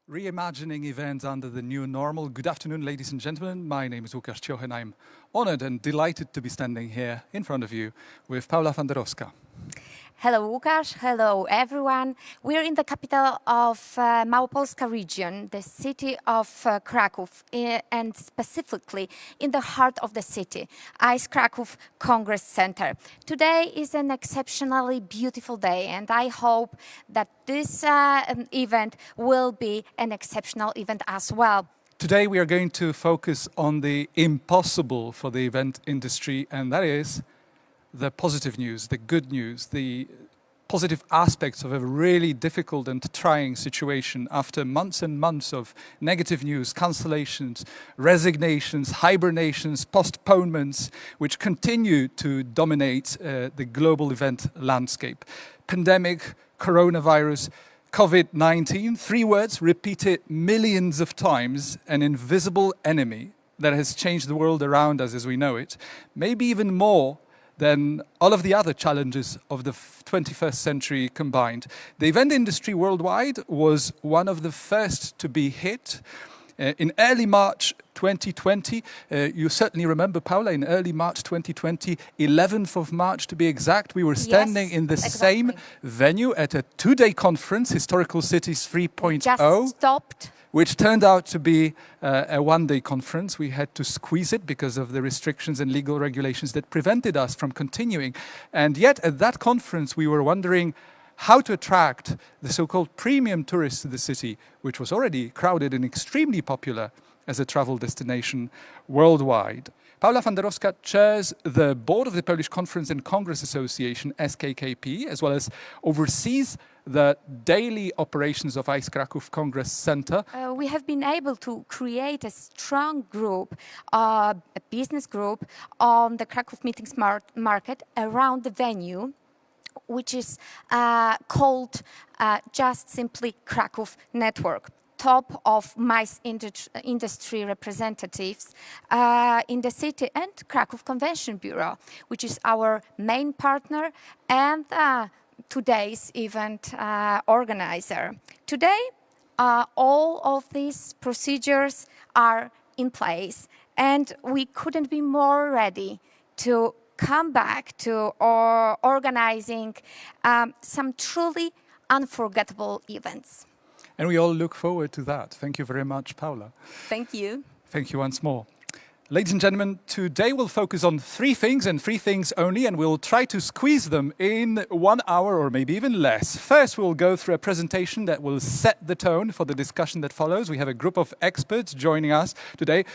Reimagining events under the new normal. Good afternoon, ladies and gentlemen. My name is Łukasz Cioch and I'm honored and delighted to be standing here in front of you with Paula Fanderowska. Hello Łukasz, hello everyone. We're in the capital of Małopolska region, the city of Kraków, and specifically in the heart of the city, Kraków Congress Center. Today is an exceptionally beautiful day and I hope that this event will be an exceptional event as well. Today we are going to focus on the impossible for the event industry, and that is the positive news, the good news, the positive aspects of a really difficult and trying situation after months and months of negative news, cancellations, resignations, hibernations, postponements, which continue to dominate the global event landscape. Pandemic, coronavirus, COVID-19, three words repeated millions of times, an invisible enemy that has changed the world around us as we know it, maybe even more than all of the other challenges of the 21st century combined. The event industry worldwide was one of the first to be hit. In early March 2020, you certainly remember, Paula, in early March 2020, 11th of March to be exact, we were standing in the same venue at a two-day conference, Historical Cities 3.0. Just stopped. Which turned out to be a one-day conference. We had to squeeze it because of the restrictions and legal regulations that prevented us from continuing. And yet at that conference, we were wondering how to attract the so-called premium tourists to the city, which was already crowded and extremely popular as a travel destination worldwide. Paula Fanderowska chairs the board of the Polish Conference and Congress Association, SKKP, as well as oversees the daily operations of Kraków Congress Center. We have been able to create a strong group, a business group on the Kraków Meetings market around the venue, which is called just simply Kraków Network. Top of MICE industry representatives in the city, and Kraków Convention Bureau, which is our main partner and today's event organizer. Today, all of these procedures are in place and we couldn't be more ready to come back to organizing some truly unforgettable events. And we all look forward to that. Thank you very much, Paula. Thank you. Thank you once more. Ladies and gentlemen, today we'll focus on three things and three things only, and we'll try to squeeze them in 1 hour or maybe even less. First, we'll go through a presentation that will set the tone for the discussion that follows. We have a group of experts joining us today.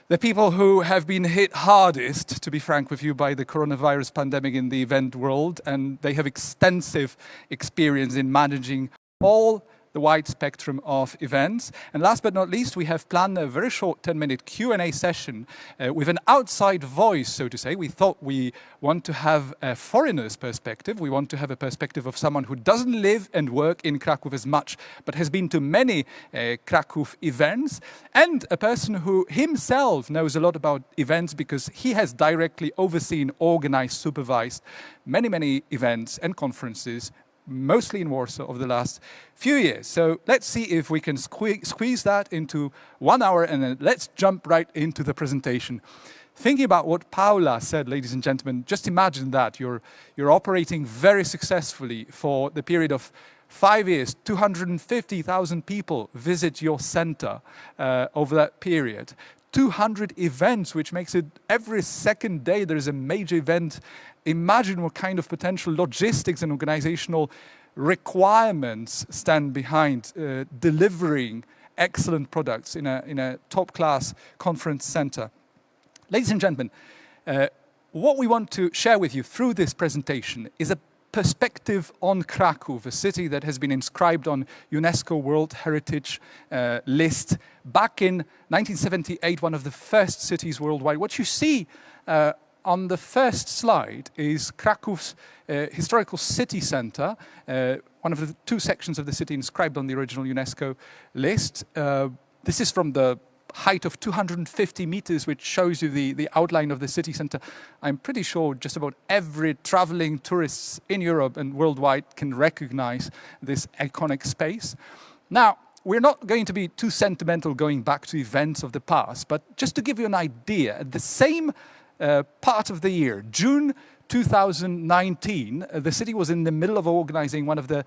The people who have been hit hardest, to be frank with you, by the coronavirus pandemic in the event world, and they have extensive experience in managing all the wide spectrum of events. And last but not least, we have planned a very short 10-minute Q&A session with an outside voice, so to say. We thought we want to have a foreigner's perspective. We want to have a perspective of someone who doesn't live and work in Kraków as much, but has been to many Kraków events, and a person who himself knows a lot about events because he has directly overseen, organized, supervised many events and conferences, mostly in Warsaw, over the last few years. So let's see if we can squeeze that into 1 hour, and then let's jump right into the presentation. Thinking about what Paula said, ladies and gentlemen, just imagine that you're operating very successfully for the period of 5 years. 250,000 people visit your center over that period. 200 events, which makes it every second day there is a major event. Imagine what kind of potential logistics and organizational requirements stand behind delivering excellent products in a top-class conference center. Ladies and gentlemen, what we want to share with you through this presentation is a perspective on Kraków, a city that has been inscribed on UNESCO World Heritage List back in 1978, one of the first cities worldwide. What you see on the first slide is Krakow's historical city center, one of the two sections of the city inscribed on the original UNESCO list. This is from the height of 250 meters, which shows you the outline of the city center. I'm pretty sure just about every traveling tourist in Europe and worldwide can recognize this iconic space. Now, we're not going to be too sentimental going back to events of the past, but just to give you an idea, at the same part of the year, June 2019, the city was in the middle of organizing one of the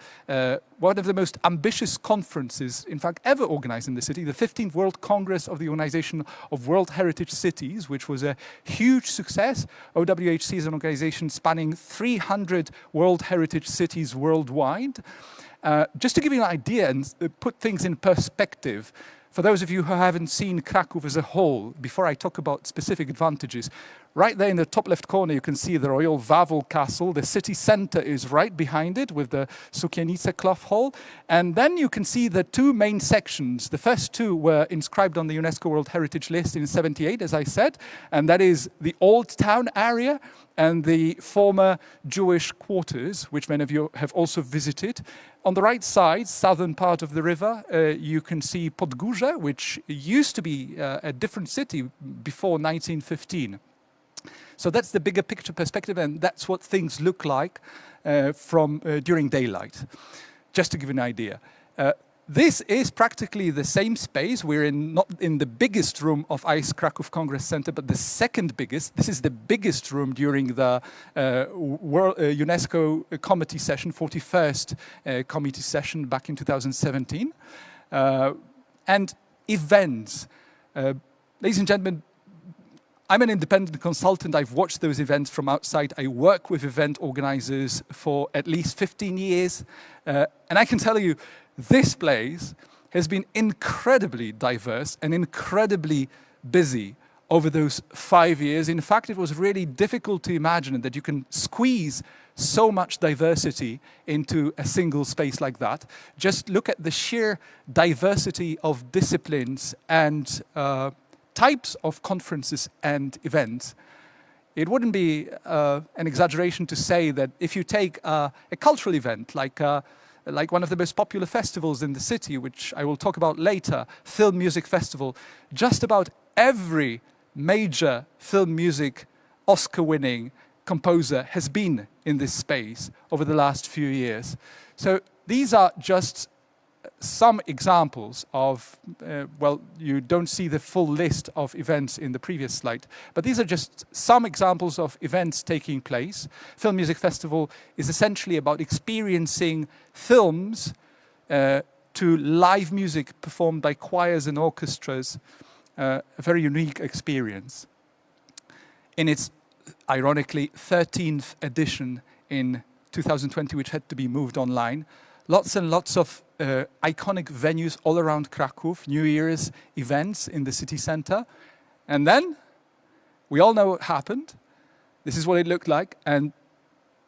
most ambitious conferences, in fact, ever organized in the city, the 15th World Congress of the UNESCO World Heritage Cities, which was a huge success. OWHC is an organization spanning 300 World Heritage cities worldwide. Just to give you an idea and put things in perspective, for those of you who haven't seen Kraków as a whole, before I talk about specific advantages, right there in the top left corner you can see the Royal Wawel Castle. The city center is right behind it with the Sukienice Cloth Hall. And then you can see the two main sections. The first two were inscribed on the UNESCO World Heritage List in '78, as I said, and that is the Old Town area and the former Jewish quarters, which many of you have also visited. On the right side, southern part of the river, you can see Podgórze, which used to be a different city before 1915. So that's the bigger picture perspective, and that's what things look like during daylight, just to give you an idea. This is practically the same space. We're not in the biggest room of ICE Kraków Congress Center, but the second biggest. This is the biggest room during the UNESCO committee session, 41st committee session back in 2017. And events. Ladies and gentlemen, I'm an independent consultant. I've watched those events from outside. I work with event organizers for at least 15 years. And I can tell you, this place has been incredibly diverse and incredibly busy over those 5 years. In fact, it was really difficult to imagine that you can squeeze so much diversity into a single space like that. Just look at the sheer diversity of disciplines and types of conferences and events. It wouldn't be an exaggeration to say that if you take a cultural event like one of the most popular festivals in the city, which I will talk about later, Film Music Festival, just about every major film music Oscar-winning composer has been in this space over the last few years. So these are just some examples of, well, you don't see the full list of events in the previous slide, but these are just some examples of events taking place. Film Music Festival is essentially about experiencing films to live music performed by choirs and orchestras, a very unique experience. In its, ironically, 13th edition in 2020, which had to be moved online, lots and lots of iconic venues all around Kraków, New Year's events in the city center. And then, we all know what happened. This is what it looked like. And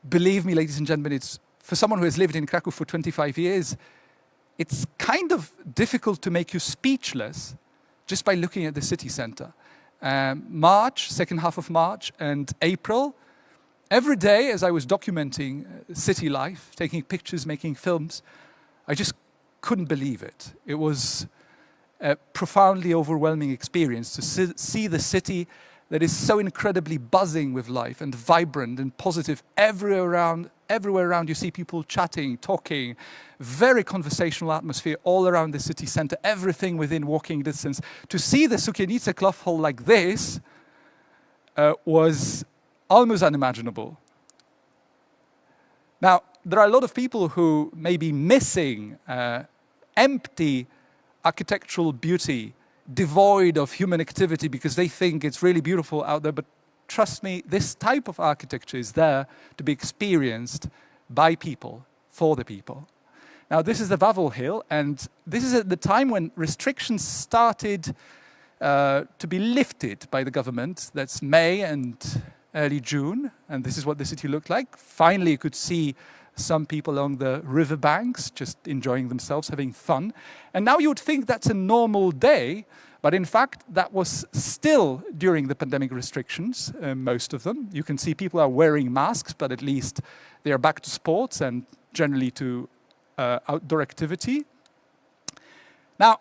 believe me, ladies and gentlemen, it's, for someone who has lived in Kraków for 25 years, it's kind of difficult to make you speechless just by looking at the city center. March, second half of March and April, every day as I was documenting city life, taking pictures, making films, I just couldn't believe it. It was a profoundly overwhelming experience to see the city that is so incredibly buzzing with life and vibrant and positive. Everywhere around you see people chatting, talking, very conversational atmosphere all around the city center, everything within walking distance. To see the Sukienice Cloth Hall like this was almost unimaginable. Now, there are a lot of people who may be missing empty architectural beauty, devoid of human activity because they think it's really beautiful out there, but trust me, this type of architecture is there to be experienced by people, for the people. Now, this is the Wawel Hill, and this is at the time when restrictions started to be lifted by the government. That's May and early June, and this is what the city looked like. Finally, you could see some people along the riverbanks just enjoying themselves, having fun. And now you would think that's a normal day, but in fact, that was still during the pandemic restrictions, most of them. You can see people are wearing masks, but at least they are back to sports and generally to outdoor activity. Now,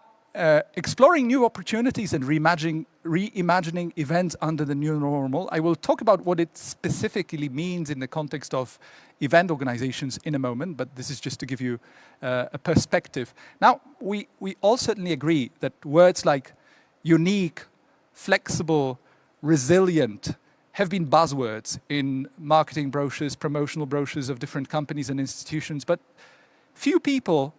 exploring new opportunities and reimagining reimagining events under the new normal. I will talk about what it specifically means in the context of event organizations in a moment, but this is just to give you a perspective. Now, we all certainly agree that words like unique, flexible, resilient have been buzzwords in marketing brochures, promotional brochures of different companies and institutions, but few people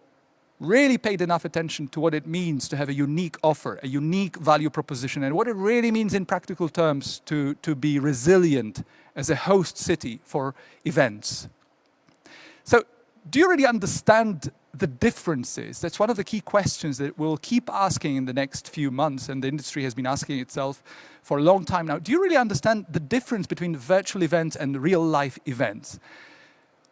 really paid enough attention to what it means to have a unique offer, a unique value proposition, and what it really means in practical terms to be resilient as a host city for events. So, do you really understand the differences? That's one of the key questions that we'll keep asking in the next few months, and the industry has been asking itself for a long time now. Do you really understand the difference between virtual events and real-life events?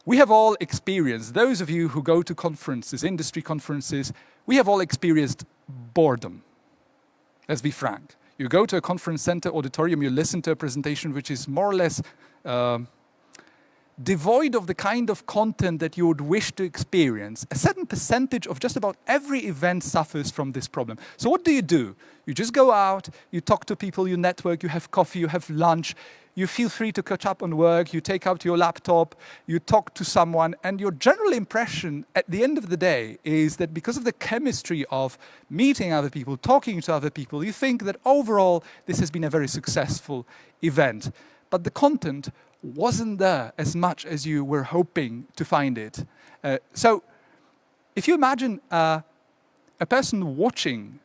We have all experienced, those of you who go to conferences, industry conferences, we have all experienced boredom. Let's be frank. You go to a conference center auditorium, you listen to a presentation which is more or less devoid of the kind of content that you would wish to experience. A certain percentage of just about every event suffers from this problem. So what do? You just go out, you talk to people, you network, you have coffee, you have lunch, you feel free to catch up on work, you take out your laptop, you talk to someone, and your general impression at the end of the day is that because of the chemistry of meeting other people, talking to other people, you think that overall this has been a very successful event. But the content wasn't there as much as you were hoping to find it. So if you imagine a person watching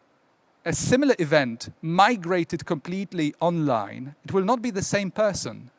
a similar event migrated completely online, it will not be the same person.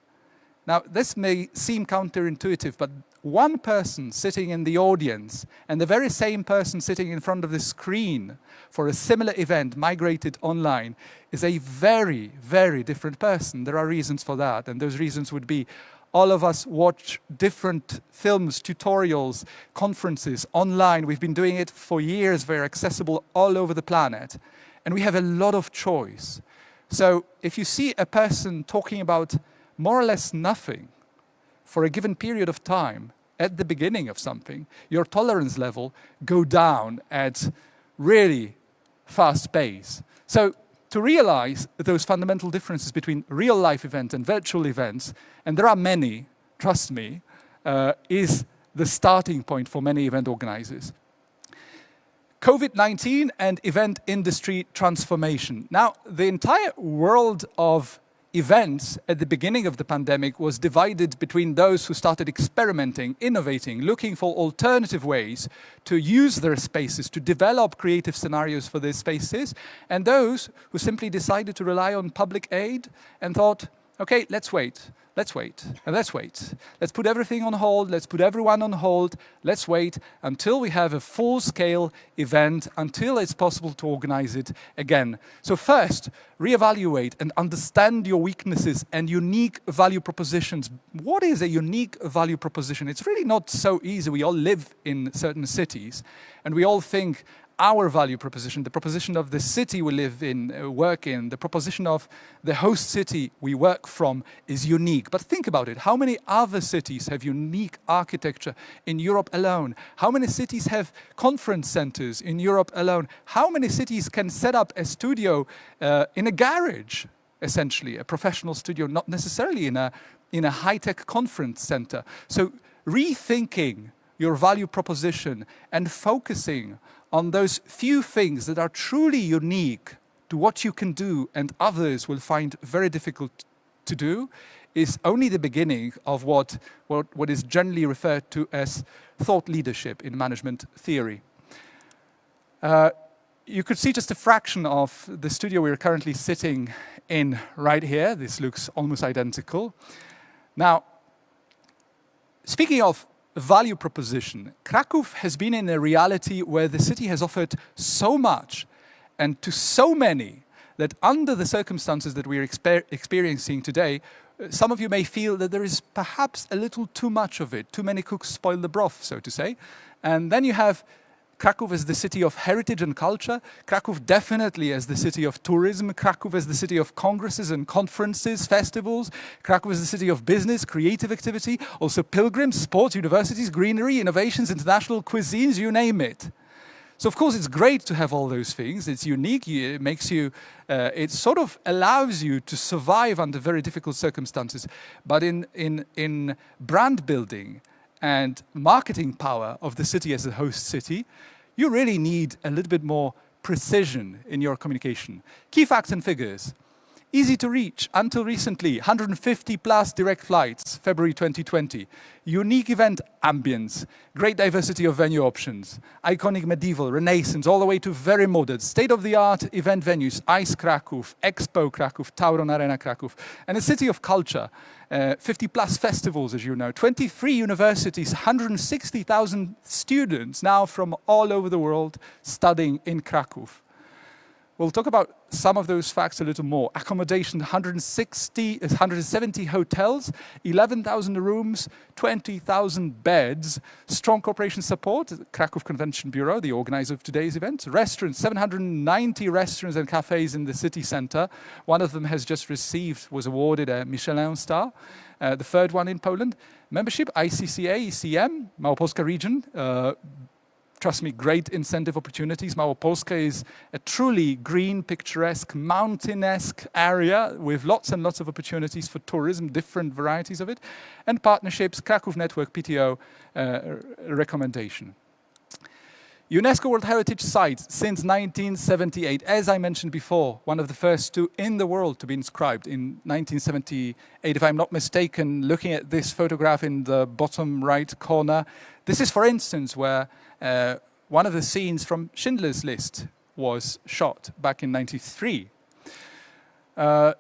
Now, this may seem counterintuitive, but one person sitting in the audience and the very same person sitting in front of the screen for a similar event migrated online is a very, very different person. There are reasons for that, and those reasons would be all of us watch different films, tutorials, conferences online. We've been doing it for years, very accessible all over the planet. And we have a lot of choice. So if you see a person talking about more or less nothing for a given period of time at the beginning of something, your tolerance level go down at really fast pace. So to realize those fundamental differences between real-life events and virtual events, and there are many, trust me, is the starting point for many event organizers. COVID-19 and event industry transformation. Now, the entire world of events at the beginning of the pandemic was divided between those who started experimenting, innovating, looking for alternative ways to use their spaces, to develop creative scenarios for their spaces, and those who simply decided to rely on public aid and thought, okay, let's wait, and let's wait. Let's put everything on hold, let's put everyone on hold, let's wait until we have a full-scale event, until it's possible to organize it again. So first, reevaluate and understand your weaknesses and unique value propositions. What is a unique value proposition? It's really not so easy. We all live in certain cities, and we all think our value proposition, the proposition of the city we live in, work in, the proposition of the host city we work from is unique. But think about it. How many other cities have unique architecture in Europe alone? How many cities have conference centers in Europe alone? How many cities can set up a studio in a garage, essentially, a professional studio, not necessarily in a high-tech conference center? So rethinking your value proposition and focusing on those few things that are truly unique to what you can do and others will find very difficult to do is only the beginning of what is generally referred to as thought leadership in management theory. You could see just a fraction of the studio we're currently sitting in right here. This looks almost identical. Now, speaking of value proposition, Kraków has been in a reality where the city has offered so much and to so many that under the circumstances that we're experiencing today, some of you may feel that there is perhaps a little too much of it. Too many cooks spoil the broth, so to say. And then you have Kraków as the city of heritage and culture, Kraków definitely as the city of tourism, Kraków as the city of congresses and conferences, festivals, Kraków as the city of business, creative activity, also pilgrims, sports, universities, greenery, innovations, international cuisines, you name it. So of course it's great to have all those things. It's unique. It makes you, it sort of allows you to survive under very difficult circumstances. But in brand building and marketing power of the city as a host city, you really need a little bit more precision in your communication. Key facts and figures. Easy to reach, until recently, 150 plus direct flights, February 2020. Unique event ambience, great diversity of venue options, iconic medieval, Renaissance, all the way to very modern, state-of-the-art event venues, ICE Kraków, Expo Kraków, Tauron Arena Kraków, and a city of culture. 50 plus festivals, as you know, 23 universities, 160,000 students now from all over the world studying in Kraków. We'll talk about some of those facts a little more. Accommodation, 170 hotels, 11,000 rooms, 20,000 beds. Strong cooperation support, Kraków Convention Bureau, the organizer of today's event. Restaurants, 790 restaurants and cafes in the city center. One of them has just was awarded a Michelin star. The third one in Poland. Membership, ICCA, ECM, Małopolska region. Trust me, great incentive opportunities. Małopolska is a truly green, picturesque, mountain-esque area with lots and lots of opportunities for tourism, different varieties of it. And partnerships, Kraków Network, PTO recommendation. UNESCO World Heritage Site since 1978. As I mentioned before, one of the first two in the world to be inscribed in 1978. If I'm not mistaken, looking at this photograph in the bottom right corner, this is, for instance, where one of the scenes from Schindler's List was shot back in '93.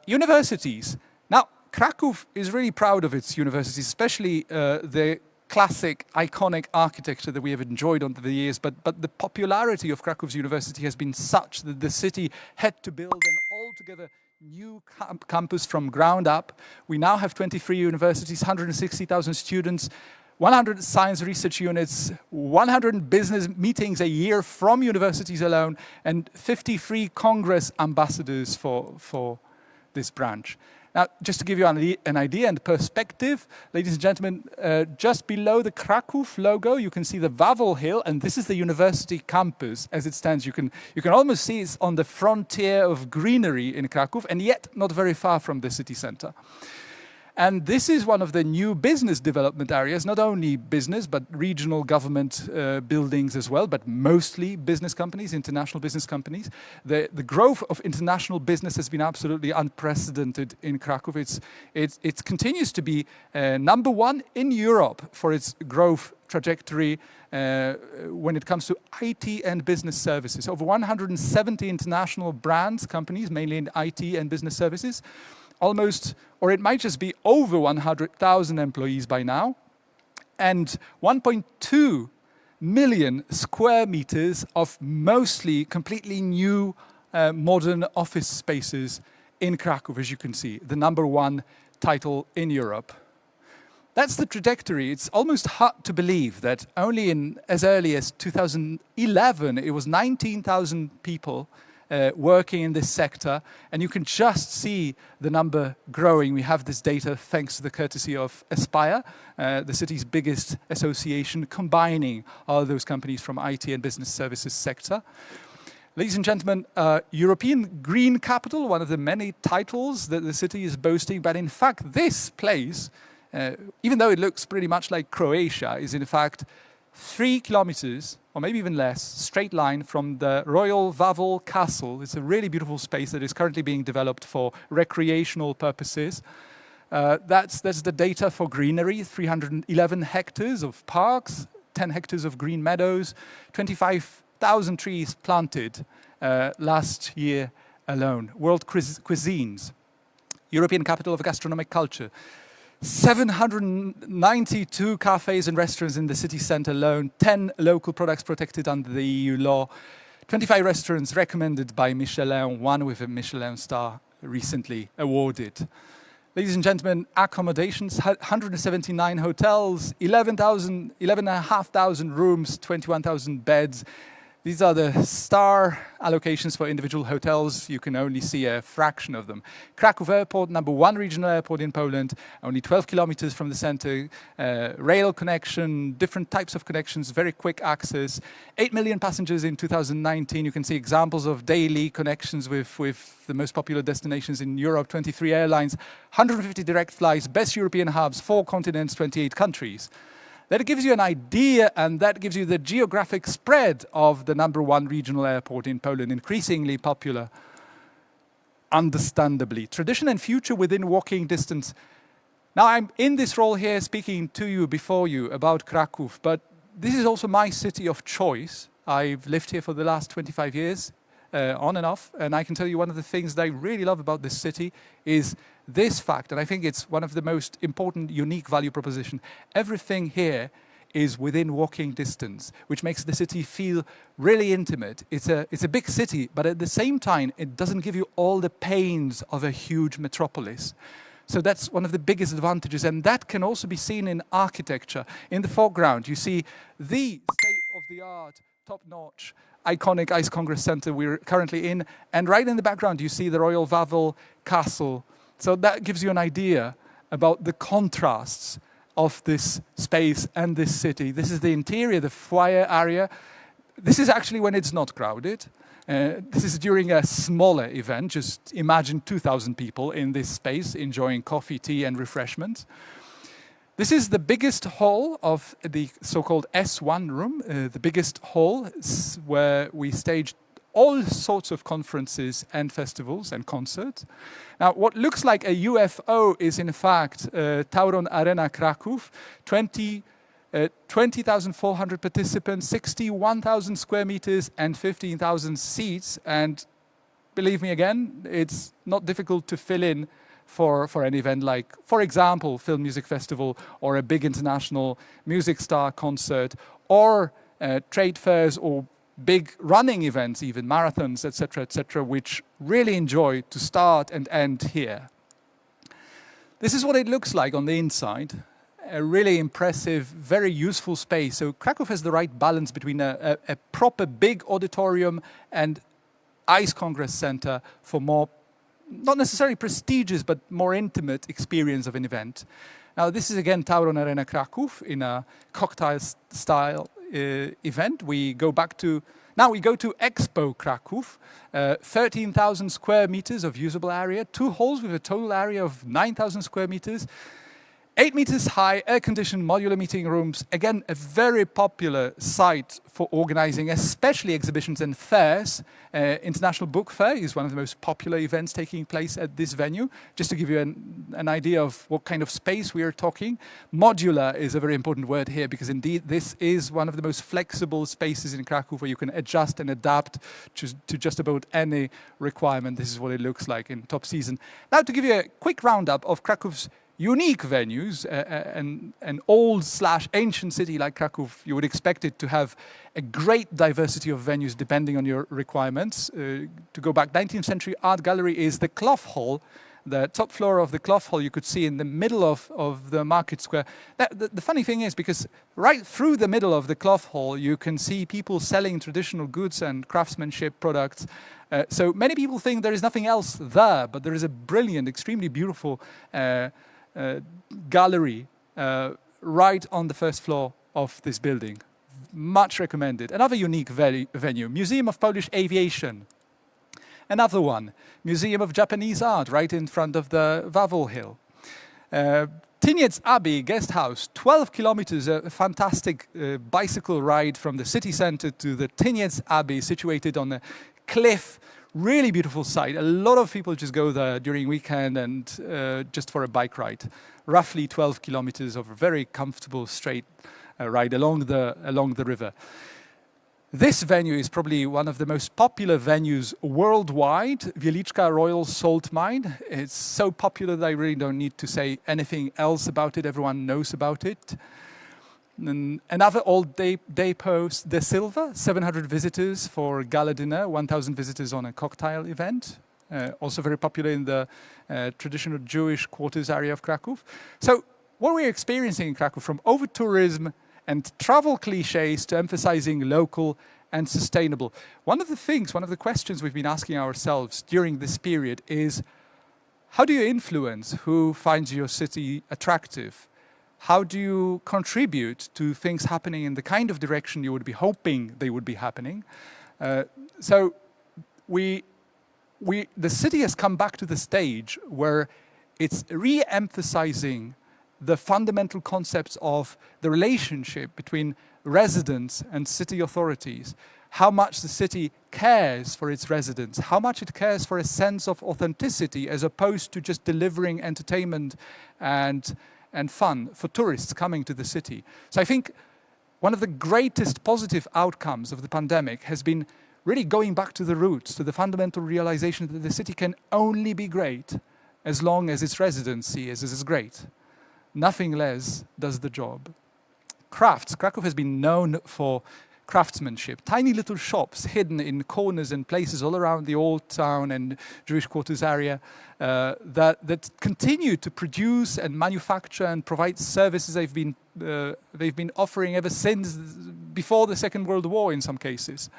Universities. Now, Kraków is really proud of its universities, especially the classic, iconic architecture that we have enjoyed over the years, but the popularity of Krakow's university has been such that the city had to build an altogether new campus from ground up. We now have 23 universities, 160,000 students, 100 science research units, 100 business meetings a year from universities alone, and 53 Congress ambassadors for this branch. Now, just to give you an idea and perspective, ladies and gentlemen, just below the Kraków logo, you can see the Wawel Hill, and this is the university campus as it stands. You can almost see it's on the frontier of greenery in Kraków, and yet not very far from the city center. And this is one of the new business development areas, not only business, but regional government buildings as well, but mostly business companies, international business companies. The growth of international business has been absolutely unprecedented in Kraków. It continues to be number one in Europe for its growth trajectory when it comes to IT and business services. Over 170 international brands, companies, mainly in IT and business services. Almost, or it might just be over 100,000 employees by now, and 1.2 million square meters of mostly completely new modern office spaces in Kraków, as you can see, the number one title in Europe. That's the trajectory. It's almost hard to believe that only in as early as 2011, it was 19,000 people working in this sector, and you can just see the number growing. We have this data thanks to the courtesy of Aspire, the city's biggest association, combining all those companies from IT and business services sector. Ladies and gentlemen, European Green Capital, one of the many titles that the city is boasting, but in fact this place, even though it looks pretty much like Croatia, is in fact 3 kilometers, or maybe even less, straight line from the Royal Wawel Castle. It's a really beautiful space that is currently being developed for recreational purposes. That's the data for greenery, 311 hectares of parks, 10 hectares of green meadows, 25,000 trees planted last year alone. World cuisines, European capital of gastronomic culture. 792 cafes and restaurants in the city centre alone, 10 local products protected under the EU law, 25 restaurants recommended by Michelin, one with a Michelin star recently awarded. Ladies and gentlemen, accommodations, 179 hotels, 11,500 rooms, 21,000 beds, These are the star allocations for individual hotels. You can only see a fraction of them. Kraków Airport, #1 regional airport in Poland, only 12 kilometers from the center. Rail connection, different types of connections, very quick access. 8 million passengers in 2019. You can see examples of daily connections with the most popular destinations in Europe, 23 airlines, 150 direct flights, best European hubs, 4 continents, 28 countries. That gives you an idea, and that gives you the geographic spread of the #1 regional airport in Poland, increasingly popular, understandably. Tradition and future within walking distance. Now, I'm in this role here speaking to you, before you, about Kraków, but this is also my city of choice. I've lived here for the last 25 years, on and off, and I can tell you one of the things that I really love about this city is this fact, and I think it's one of the most important, unique value proposition. Everything here is within walking distance, which makes the city feel really intimate. It's a big city, but at the same time, it doesn't give you all the pains of a huge metropolis. So that's one of the biggest advantages, and that can also be seen in architecture. In the foreground, you see the state-of-the-art, top-notch, iconic Ice Congress Center we're currently in, and right in the background, you see the Royal Wawel Castle. So that gives you an idea about the contrasts of this space and this city. This is the interior, the foyer area. This is actually when it's not crowded. This is during a smaller event. Just imagine 2,000 people in this space enjoying coffee, tea, and refreshments. This is the biggest hall of the so-called S1 room, the biggest hall where we staged all sorts of conferences and festivals and concerts. Now, what looks like a UFO is in fact Tauron Arena Kraków, 20,400 participants, 61,000 square meters and 15,000 seats. And believe me again, it's not difficult to fill in for an event like, for example, Film Music Festival or a big international music star concert or trade fairs or big running events, even marathons, etc., which really enjoy to start and end here. This is what it looks like on the inside. A really impressive, very useful space. So Kraków has the right balance between a proper big auditorium and Ice Congress Center for more, not necessarily prestigious, but more intimate experience of an event. Now, this is again Tauron Arena Kraków in a cocktail-style event. We go to Expo Kraków, 13,000 square meters of usable area, 2 halls with a total area of 9,000 square meters, 8 meters high, air-conditioned modular meeting rooms. Again, a very popular site for organizing, especially exhibitions and fairs. International Book Fair is one of the most popular events taking place at this venue. Just to give you an idea of what kind of space we are talking. Modular is a very important word here because indeed this is one of the most flexible spaces in Kraków where you can adjust and adapt to just about any requirement. This is what it looks like in top season. Now to give you a quick roundup of Krakow's unique venues, an old/ancient city like Kraków, you would expect it to have a great diversity of venues depending on your requirements. To go back, 19th century art gallery is the Cloth Hall. The top floor of the Cloth Hall you could see in the middle of the market square. The funny thing is, because right through the middle of the Cloth Hall, you can see people selling traditional goods and craftsmanship products. So many people think there is nothing else there, but there is a brilliant, extremely beautiful gallery right on the first floor of this building. Much recommended. Another unique venue, Museum of Polish Aviation. Another one, Museum of Japanese Art, right in front of the Wawel Hill. Tyniec Abbey Guest House, 12 kilometers, a fantastic bicycle ride from the city center to the Tyniec Abbey, situated on a cliff. Really beautiful site. A lot of people just go there during weekend and just for a bike ride. Roughly 12 kilometers of a very comfortable straight ride along the river. This venue is probably one of the most popular venues worldwide, Wieliczka Royal Salt Mine. It's so popular that I really don't need to say anything else about it. Everyone knows about it. And another old day post, De Silva, 700 visitors for gala dinner, 1,000 visitors on a cocktail event. Also very popular in the traditional Jewish quarters area of Kraków. So what we're experiencing in Kraków, from over-tourism and travel cliches to emphasizing local and sustainable. One of the questions we've been asking ourselves during this period is, how do you influence who finds your city attractive? How do you contribute to things happening in the kind of direction you would be hoping they would be happening? So the city has come back to the stage where it's re-emphasizing the fundamental concepts of the relationship between residents and city authorities, how much the city cares for its residents, how much it cares for a sense of authenticity as opposed to just delivering entertainment and fun for tourists coming to the city. So I think one of the greatest positive outcomes of the pandemic has been really going back to the roots, to the fundamental realization that the city can only be great as long as its residents see it as great. Nothing less does the job. Crafts. Kraków has been known for craftsmanship. Tiny little shops hidden in corners and places all around the old town and Jewish quarters area that continue to produce and manufacture and provide services they've been offering ever since before the Second World War in some cases.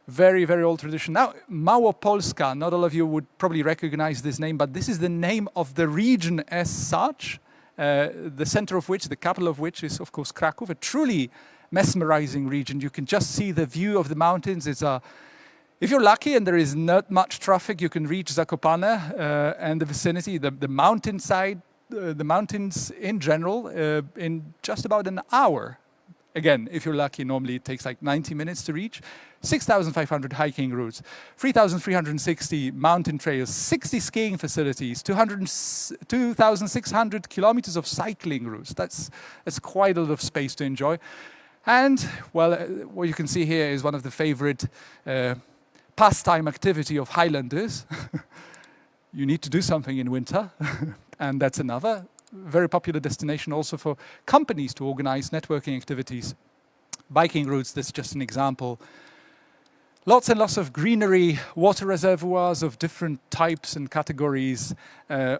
Very, very old tradition. Now, Małopolska, not all of you would probably recognize this name, but this is the name of the region as such, the center of which, the capital of which is, of course, Kraków, a truly mesmerizing region. You can just see the view of the mountains. If you're lucky and there is not much traffic, you can reach Zakopane and the vicinity, the mountainside, the mountains in general, in just about an hour. Again, if you're lucky, normally it takes like 90 minutes to reach. 6,500 hiking routes, 3,360 mountain trails, 60 skiing facilities, 2,600 kilometers of cycling routes. That's quite a lot of space to enjoy. And, well, what you can see here is one of the favorite pastime activity of Highlanders. You need to do something in winter, and that's another very popular destination also for companies to organize networking activities. Biking routes, that's just an example. Lots and lots of greenery, water reservoirs of different types and categories,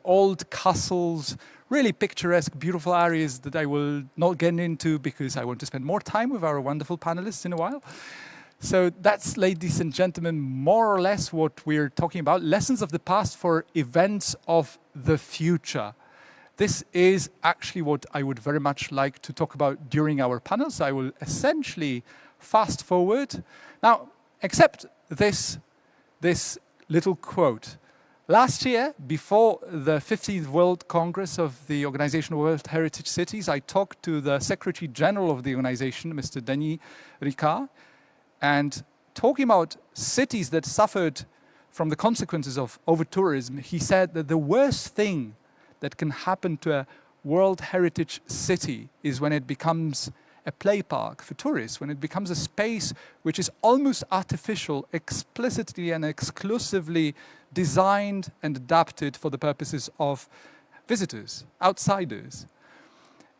old castles, really picturesque, beautiful areas that I will not get into because I want to spend more time with our wonderful panelists in a while. So that's, ladies and gentlemen, more or less what we're talking about. Lessons of the past for events of the future. This is actually what I would very much like to talk about during our panels. I will essentially fast forward. Now, except this little quote. Last year, before the 15th World Congress of the UNESCO World Heritage Cities, I talked to the Secretary General of the organization, Mr. Denis Ricard, and talking about cities that suffered from the consequences of over-tourism, he said that the worst thing that can happen to a World Heritage City is when it becomes a play park for tourists, when it becomes a space which is almost artificial, explicitly and exclusively designed and adapted for the purposes of visitors, outsiders.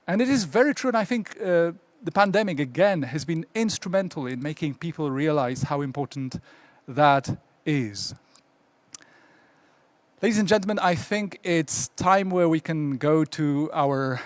And it is very true, and I think the pandemic, again, has been instrumental in making people realize how important that is. Ladies and gentlemen, I think it's time where we can go to our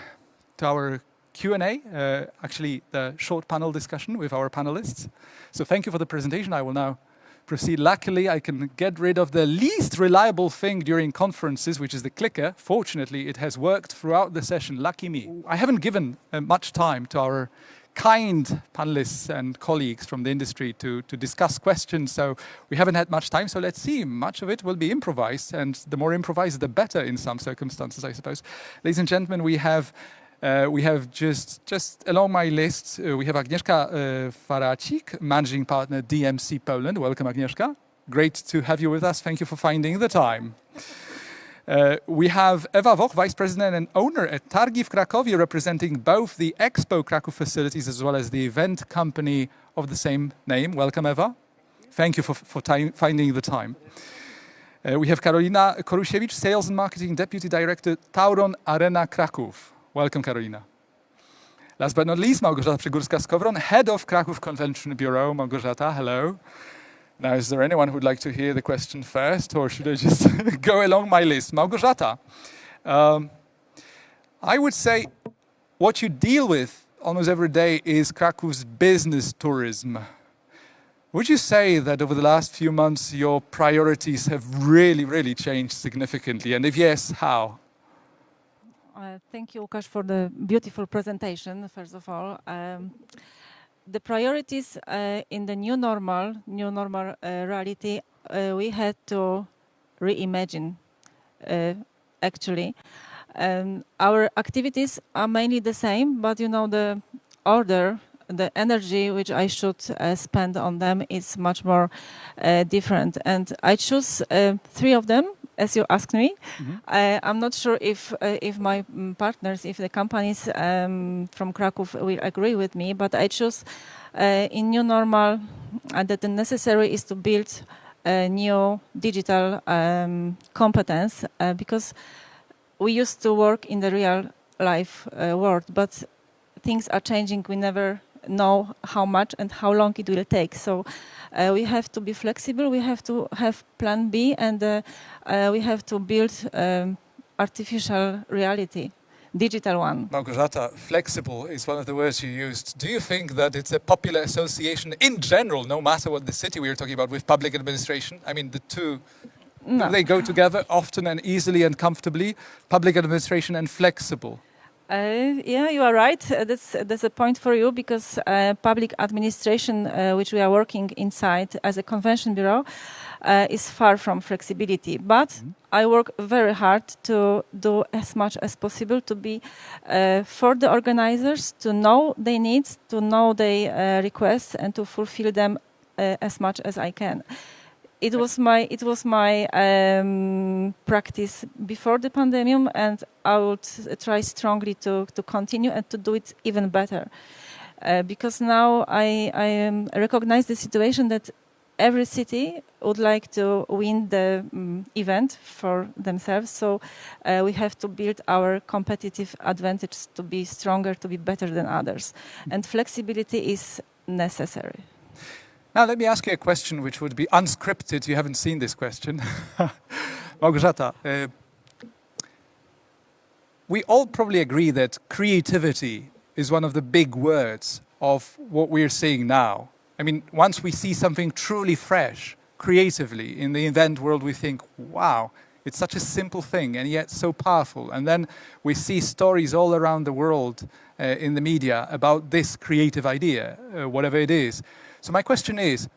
Q&A, actually the short panel discussion with our panelists. So thank you for the presentation. I will now proceed. Luckily, I can get rid of the least reliable thing during conferences, which is the clicker. Fortunately, it has worked throughout the session. Lucky me. I haven't given much time to our kind panelists and colleagues from the industry to discuss questions, so we haven't had much time, so let's see. Much of it will be improvised, and the more improvised, the better in some circumstances, I suppose. Ladies and gentlemen, we have just along my list, we have Agnieszka Faracik, Managing Partner, DMC Poland. Welcome, Agnieszka. Great to have you with us. Thank you for finding the time. We have Ewa Woch, Vice President and owner at Targi w Krakowie, representing both the Expo Kraków facilities as well as the event company of the same name. Welcome, Ewa. Thank you for finding the time. We have Karolina Korusiewicz, Sales and Marketing Deputy Director, Tauron Arena Kraków. Welcome, Karolina. Last but not least, Małgorzata Przygórska-Skowron, Head of Kraków Convention Bureau. Małgorzata, hello. Now, is there anyone who would like to hear the question first, or should I just go along my list? Małgorzata, I would say what you deal with almost every day is Krakow's business tourism. Would you say that over the last few months your priorities have really changed significantly? And if yes, how? Thank you, Łukasz, for the beautiful presentation, first of all. The priorities in the new normal reality, we had to reimagine, actually. Our activities are mainly the same, but you know, the order, the energy which I should spend on them is much more different. And I choose 3 of them, as you asked me. I'm not sure if my partners, if the companies from Kraków will agree with me, but I choose in new normal that the necessary is to build a new digital competence because we used to work in the real life world, but things are changing. We never know how much and how long it will take. So we have to be flexible. We have to have plan B, and we have to build artificial reality, digital one. Małgorzata, flexible is one of the words you used. Do you think that it's a popular association in general, no matter what the city we are talking about, with public administration? I mean, the two, No. they go together often and easily and comfortably, public administration and flexible. Yeah, you are right. That's a point for you because public administration, which we are working inside as a convention bureau, is far from flexibility. But I work very hard to do as much as possible to be for the organizers, to know their needs, to know their requests, and to fulfill them as much as I can. It was my practice before the pandemic, and I would try strongly to continue and to do it even better. Because now I recognize the situation that every city would like to win the event for themselves. So we have to build our competitive advantage to be stronger, to be better than others. And flexibility is necessary. Now, let me ask you a question which would be unscripted. You haven't seen this question. Małgorzata, we all probably agree that creativity is one of the big words of what we're seeing now. I mean, once we see something truly fresh, creatively, in the event world, we think, wow, it's such a simple thing and yet so powerful. And then we see stories all around the world in the media about this creative idea, whatever it is. So my question is,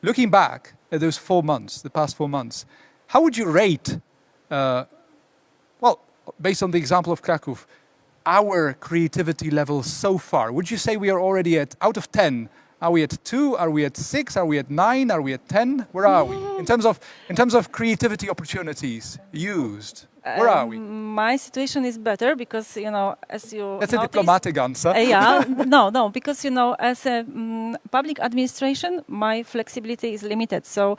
looking back at those 4 months, the past 4 months, how would you rate, well, based on the example of Kraków, our creativity level so far? Would you say we are already at, out of 10, are we at 2, are we at 6, are we at 9, are we at 10? Where are we? In terms of creativity opportunities used, where are we? My situation is better because, you know, as you That's a diplomatic answer. Yeah, no, because, you know, as a public administration, my flexibility is limited. So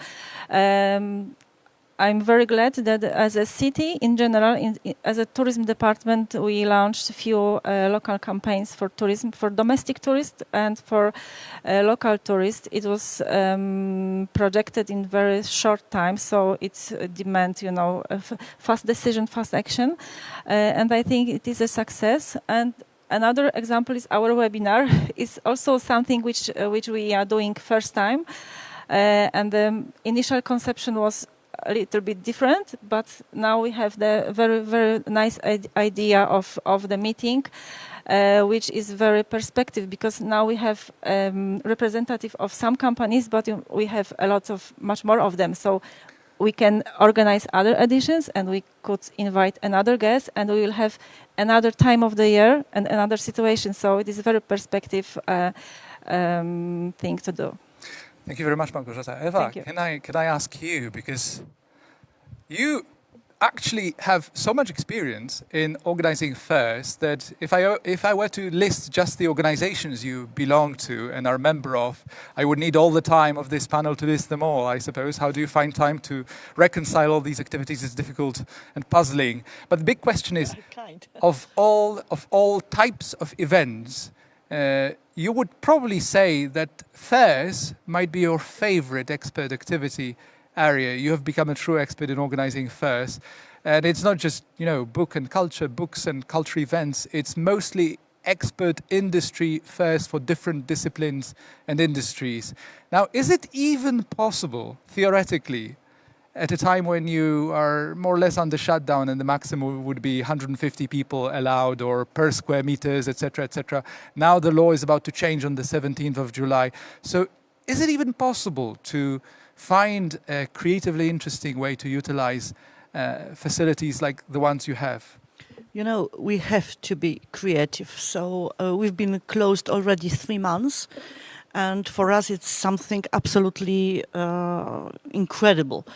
I'm very glad that as a city in general, as a tourism department, we launched a few local campaigns for tourism, for domestic tourists and for local tourists. It was projected in very short time, so it demands, you know, a fast decision, fast action, and I think it is a success. And another example is our webinar. It's also something which we are doing first time, and the initial conception was a little bit different, but now we have the very nice idea of the meeting, which is very perspective, because now we have representative of some companies, but we have much more of them. So we can organize other editions, and we could invite another guest, and we will have another time of the year and another situation. So it is a very perspective thing to do. Thank you very much, Małgorzata. Eva, can I ask you, because you actually have so much experience in organizing fairs that if I were to list just the organizations you belong to and are a member of, I would need all the time of this panel to list them all, I suppose. How do you find time to reconcile all these activities? It's difficult and puzzling. But the big question is, of all types of events, you would probably say that fairs might be your favorite expert activity area. You have become a true expert in organizing fairs. And it's not just, you know, books and culture events. It's mostly expert industry fairs for different disciplines and industries. Now, is it even possible, theoretically, at a time when you are more or less under shutdown and the maximum would be 150 people allowed or per square meters, etc., etc. Now the law is about to change on the 17th of July. So is it even possible to find a creatively interesting way to utilize facilities like the ones you have? You know, we have to be creative. So we've been closed already 3 months. And for us, it's something absolutely incredible.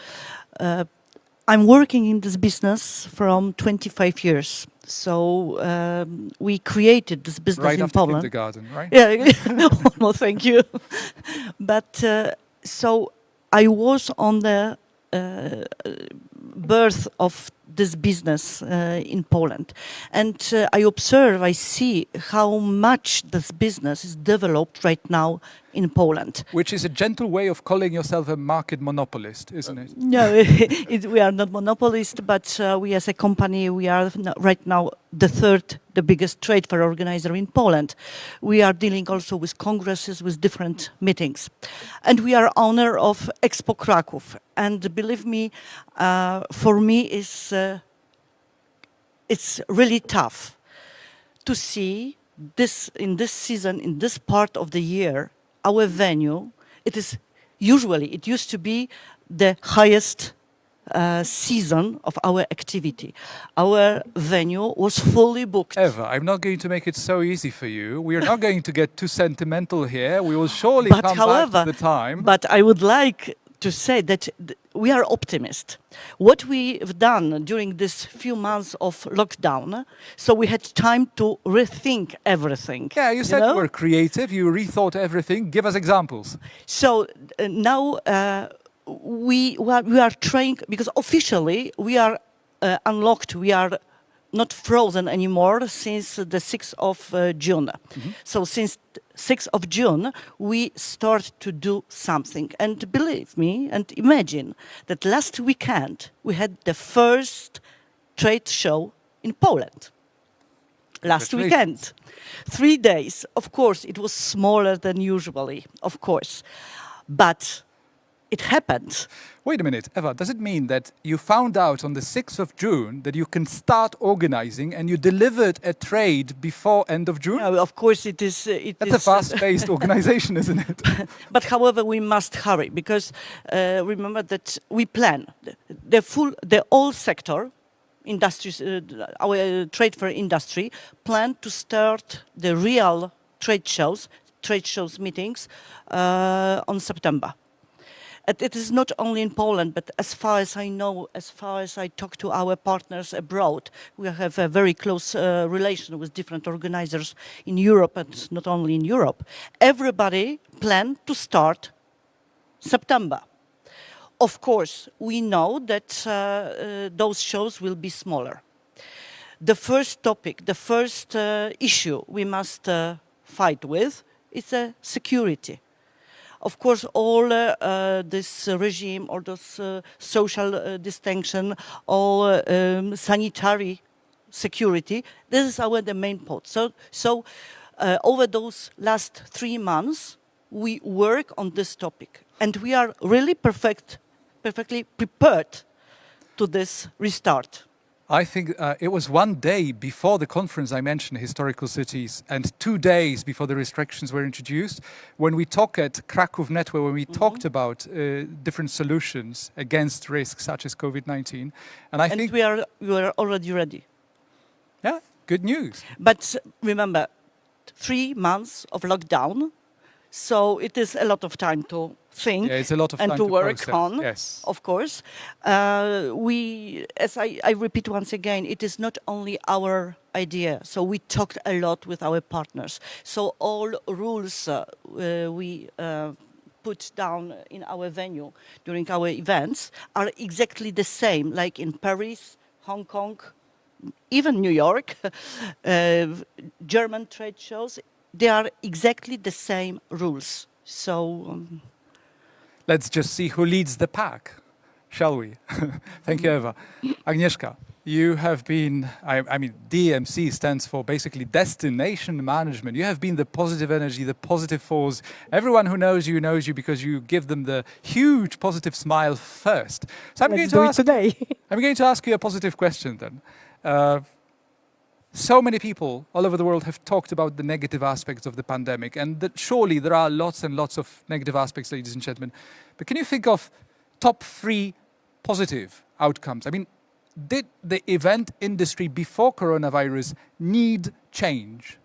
I'm working in this business from 25 years. So we created this business right in after Poland. Kindergarten, right? Yeah, well, thank you. But so I was on the birth of this business in Poland. And I observe, I see how much this business is developed right now in Poland. Which is a gentle way of calling yourself a market monopolist, isn't it? No, we are not monopolist, but we as a company, we are right now the biggest trade fair organizer in Poland. We are dealing also with congresses, with different meetings. And we are owner of Expo Kraków. And believe me, for me, it's really tough to see this in this season, in this part of the year, our venue. It used to be the highest season of our activity. Our venue was fully booked. Eva, I'm not going to make it so easy for you. We are not going to get too sentimental here. We will surely come back to the time. But I would like to say that we are optimists. What we've done during this few months of lockdown, so we had time to rethink everything. Yeah, you said you were creative, you rethought everything. Give us examples. So now we are trying, because officially we are unlocked, we are not frozen anymore since the 6th of June. Mm-hmm. So since 6th of June, we start to do something. And believe me, and imagine that last weekend, we had the first trade show in Poland. Last weekend. 3 days. Of course, it was smaller than usually, of course. But it happened. Wait a minute, Eva, does it mean that you found out on the 6th of June that you can start organizing and you delivered a trade before end of June? No, of course it is. That's a fast-paced organization, isn't it? But however, we must hurry because remember that we plan the whole sector, industries, our trade fair industry, plan to start the real trade shows meetings on September. It is not only in Poland, but as far as I know, as far as I talk to our partners abroad, we have a very close relation with different organizers in Europe, and not only in Europe. Everybody planned to start September. Of course, we know that those shows will be smaller. The first topic, the first issue we must fight with is security. Of course, all this regime or this social distinction, all sanitary security, this is the main point. So over those last 3 months, we work on this topic. And we are really perfectly prepared to this restart. I think it was 1 day before the conference I mentioned, Historical Cities, and 2 days before the restrictions were introduced, when we talked at Kraków Network, when we talked about different solutions against risks such as COVID-19. And I think we are already ready. Yeah, good news. But remember, 3 months of lockdown, so it is a lot of time to think it's a lot of and time to work process. on, yes. Of course. As I repeat once again, it is not only our idea. So we talked a lot with our partners. So all rules we put down in our venue during our events are exactly the same, like in Paris, Hong Kong, even New York, German trade shows. They are exactly the same rules. So let's just see who leads the pack, shall we? Thank you, Eva. Agnieszka. You have been, I mean, DMC stands for basically destination management. You have been the positive energy, the positive force. Everyone who knows you because you give them the huge positive smile first. So I'm Let's do it today. I'm going to ask you a positive question then. So many people all over the world have talked about the negative aspects of the pandemic, and that surely there are lots and lots of negative aspects, ladies and gentlemen. But can you think of top 3 positive outcomes? I mean, did the event industry before coronavirus need change?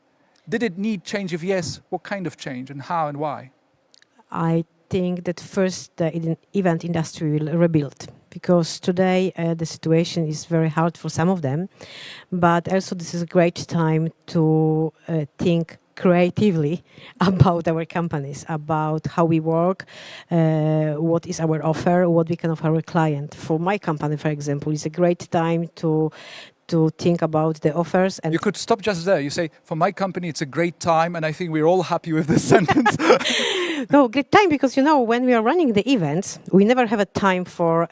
Did it need change? If yes, what kind of change and how and why? I think that first the event industry will rebuild, because today the situation is very hard for some of them, but also this is a great time to think creatively about our companies, about how we work, what is our offer, what we can offer our client. For my company, for example, it's a great time to think about the offers. And you could stop just there. You say, for my company, it's a great time, and I think we're all happy with this sentence. No, great time, because, you know, when we are running the events, we never have a time for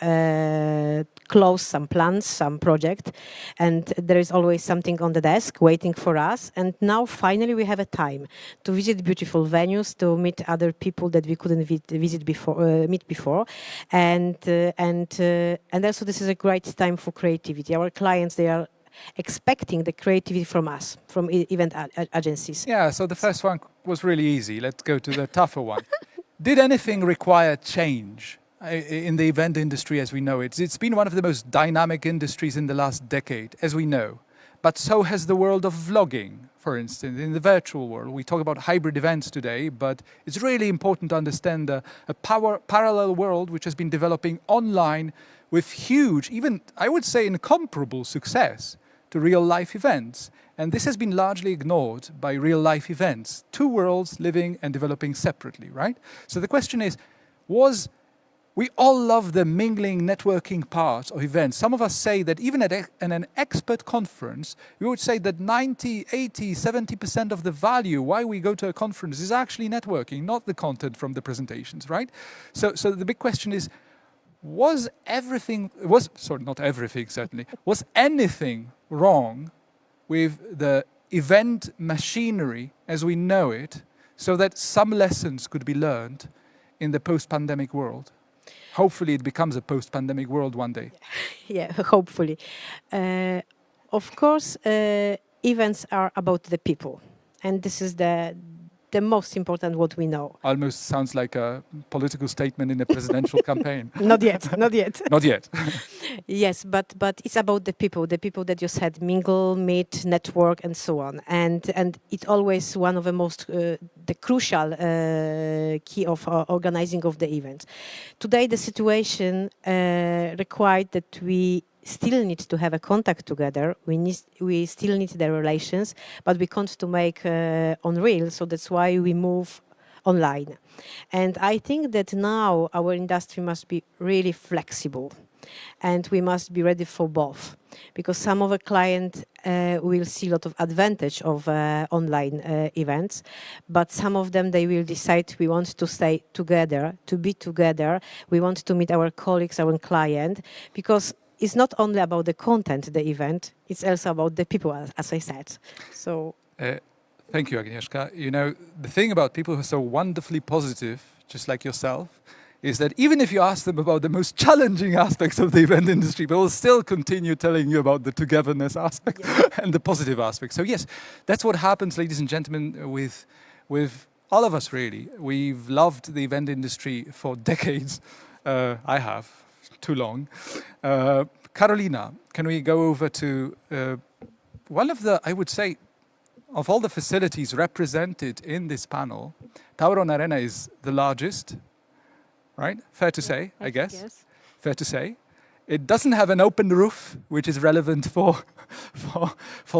close some plans, some project, and there is always something on the desk waiting for us. And now finally we have a time to visit beautiful venues, to meet other people that we couldn't visit before, meet before, and also this is a great time for creativity. Our clients, they are expecting the creativity from us, from event agencies. Yeah, so the first one was really easy. Let's go to the tougher one. Did anything require change in the event industry as we know it? It's been one of the most dynamic industries in the last decade, as we know. But so has the world of vlogging, for instance, in the virtual world. We talk about hybrid events today, but it's really important to understand a parallel world which has been developing online with huge, even I would say incomparable success to real-life events. And this has been largely ignored by real-life events. 2 worlds living and developing separately, right? So the question is, we all love the mingling, networking part of events. Some of us say that even at an expert conference, we would say that 90, 80, 70% of the value why we go to a conference is actually networking, not the content from the presentations, right? So the big question is, was anything wrong with the event machinery as we know it, so that some lessons could be learned in the post-pandemic world? Hopefully it becomes a post-pandemic world one day. Yeah, hopefully. Of course, events are about the people. And this is the most important what we know. Almost sounds like a political statement in a presidential campaign. Not yet, not yet. Not yet. Yes, but it's about the people that you said, mingle, meet, network, and so on. And it's always one of the most, the crucial key of organizing of the event. Today, the situation required that we still need to have a contact together. We still need the relations, but we can't to make unreal. So that's why we move online. And I think that now our industry must be really flexible, and we must be ready for both, because some of the clients will see a lot of advantage of online events, but some of them, they will decide we want to stay together, to be together. We want to meet our colleagues, our client, because it's not only about the content, the event, it's also about the people, as I said. So. Thank you, Agnieszka. You know, the thing about people who are so wonderfully positive, just like yourself, is that even if you ask them about the most challenging aspects of the event industry, they will still continue telling you about the togetherness aspect and the positive aspect. So yes, that's what happens, ladies and gentlemen, with all of us, really. We've loved the event industry for decades. I have, too long. Karolina, can we go over to one of the, I would say, of all the facilities represented in this panel, Tauron Arena is the largest, right? Fair to say, I guess. Yes. Fair to say. It doesn't have an open roof, which is relevant for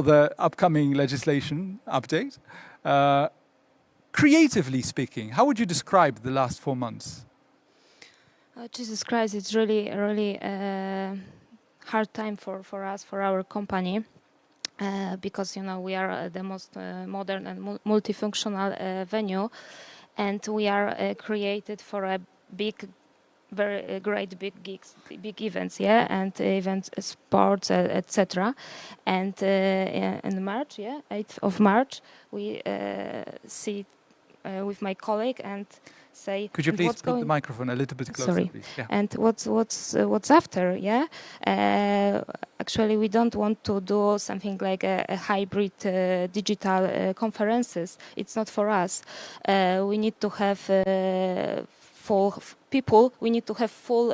the upcoming legislation update. Creatively speaking, how would you describe the last 4 months? Jesus Christ, it's really hard time for us, for our company. Because, you know, we are the most modern and multifunctional venue, and we are created for a big very great big gigs, big events, yeah, and events, sports, etc. And in March, 8th of March, we see with my colleague and say, could you please put the microphone a little bit closer, sorry, please? Yeah. and what's after, yeah? Actually, we don't want to do something like a hybrid digital conferences. It's not for us. We need to have full people. We need to have full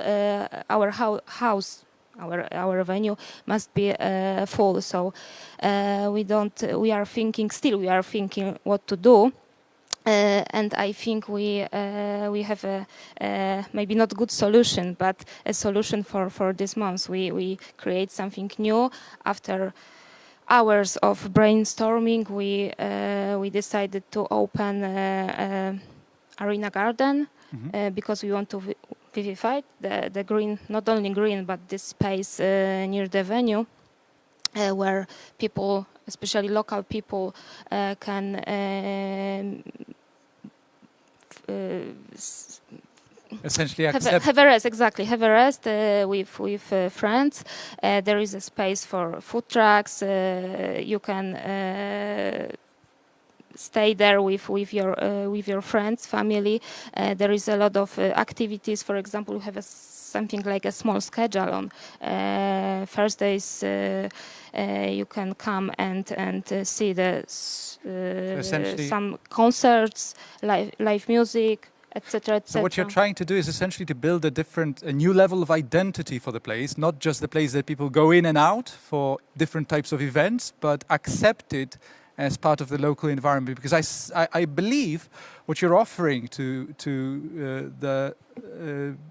our house. Our venue must be full. So we are thinking what to do. And I think we have a maybe not good solution, but a solution for this month. We create something new. After hours of brainstorming, we decided to open arena garden because we want to vivify the green, not only green, but this space near the venue where people, especially local people, can essentially have a rest, exactly, have a rest with friends. There is a space for food trucks. You can stay there with your friends, family. There is a lot of activities. For example, we have something like a small schedule on Thursdays. You can come and see some concerts, live music, etc. So what you're trying to do is essentially to build a new level of identity for the place, not just the place that people go in and out for different types of events, but accept it as part of the local environment. Because I believe what you're offering to the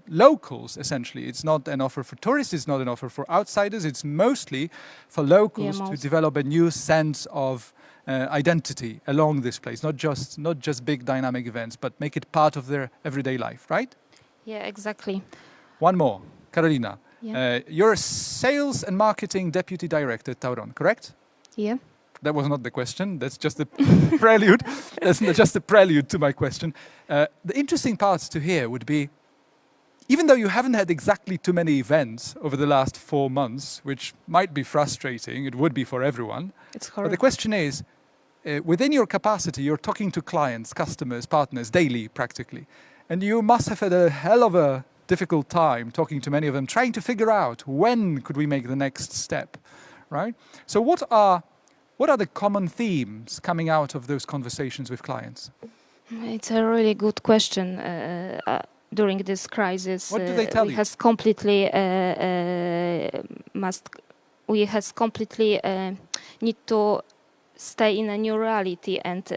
locals, essentially, it's not an offer for tourists, it's not an offer for outsiders, it's mostly for locals to develop a new sense of identity along this place, not just big dynamic events, but make it part of their everyday life, right? Yeah, exactly. One more, Karolina. Yeah. You're a Sales and Marketing Deputy Director at Tauron, correct? Yeah. That was not the question. That's just a prelude. That's just a prelude to my question. The interesting parts to hear would be, even though you haven't had exactly too many events over the last 4 months, which might be frustrating, it would be for everyone. It's horrible. But the question is, within your capacity, you're talking to clients, customers, partners daily, practically. And you must have had a hell of a difficult time talking to many of them, trying to figure out when could we make the next step, right? So what are the common themes coming out of those conversations with clients? It's a really good question. During this crisis, what do they tell you? We has completely need to stay in a new reality. And